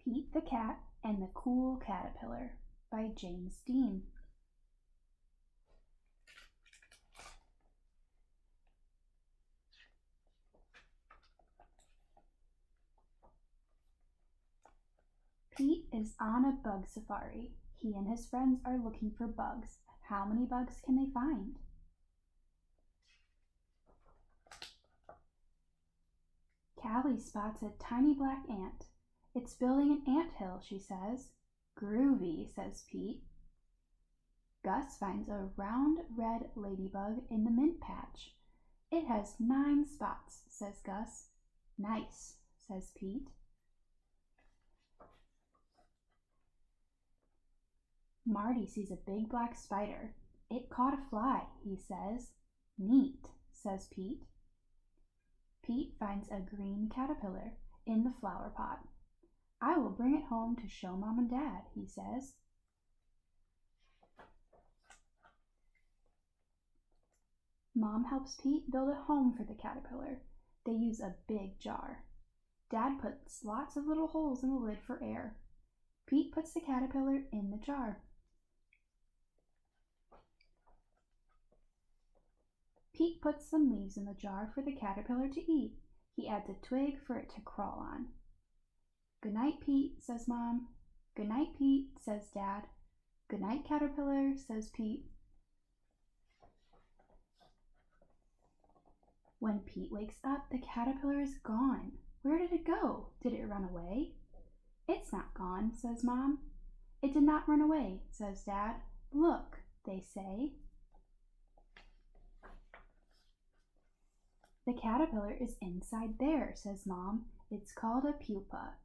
Pete the Cat and the Cool Caterpillar by James Dean. Pete is on a bug safari. He and his friends are looking for bugs. How many bugs can they find? Callie spots a tiny black ant. It's building an anthill, she says. Groovy, says Pete. Gus finds a round red ladybug in the mint patch. It has 9 spots, says Gus. Nice, says Pete. Marty sees a big black spider. It caught a fly, he says. Neat, says Pete. Pete finds a green caterpillar in the flower pot. I will bring it home to show Mom and Dad, he says. Mom helps Pete build a home for the caterpillar. They use a big jar. Dad puts lots of little holes in the lid for air. Pete puts the caterpillar in the jar. Pete puts some leaves in the jar for the caterpillar to eat. He adds a twig for it to crawl on. Good night, Pete, says Mom. Good night, Pete, says Dad. Good night, caterpillar, says Pete. When Pete wakes up, the caterpillar is gone. Where did it go? Did it run away? It's not gone, says Mom. It did not run away, says Dad. Look, they say. The caterpillar is inside there, says Mom. It's called a pupa.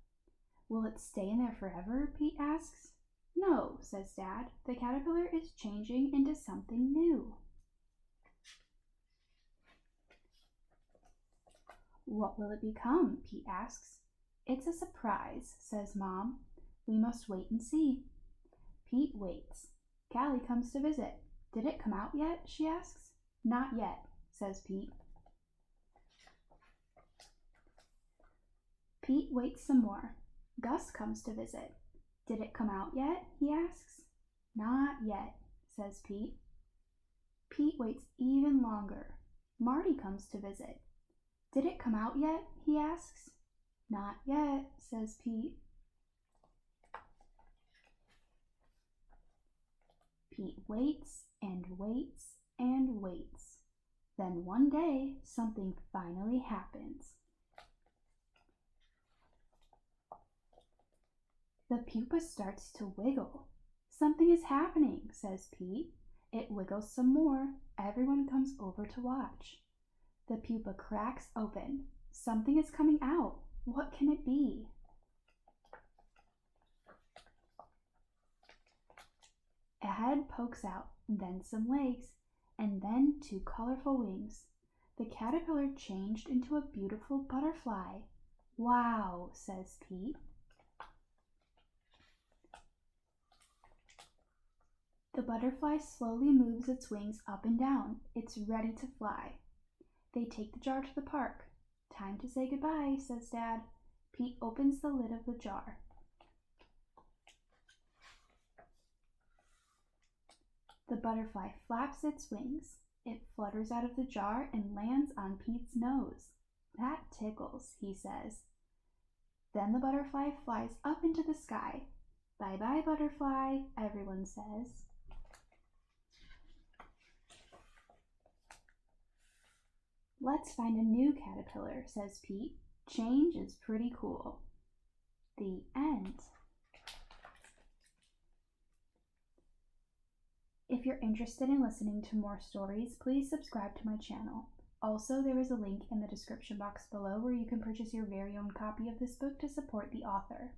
Will it stay in there forever? Pete asks. No, says Dad. The caterpillar is changing into something new. What will it become? Pete asks. It's a surprise, says Mom. We must wait and see. Pete waits. Callie comes to visit. Did it come out yet? She asks. Not yet, says Pete. Pete waits some more. Gus comes to visit. Did it come out yet? He asks. Not yet, says Pete. Pete waits even longer. Marty comes to visit. Did it come out yet? He asks. Not yet, says Pete. Pete waits and waits and waits. Then one day, something finally happens. The pupa starts to wiggle. Something is happening, says Pete. It wiggles some more. Everyone comes over to watch. The pupa cracks open. Something is coming out. What can it be? A head pokes out, then some legs, and then 2 colorful wings. The caterpillar changed into a beautiful butterfly. Wow, says Pete. The butterfly slowly moves its wings up and down. It's ready to fly. They take the jar to the park. Time to say goodbye, says Dad. Pete opens the lid of the jar. The butterfly flaps its wings. It flutters out of the jar and lands on Pete's nose. That tickles, he says. Then the butterfly flies up into the sky. Bye-bye, butterfly, everyone says. Let's find a new caterpillar, says Pete. Change is pretty cool. The end. If you're interested in listening to more stories, please subscribe to my channel. Also, there is a link in the description box below where you can purchase your very own copy of this book to support the author.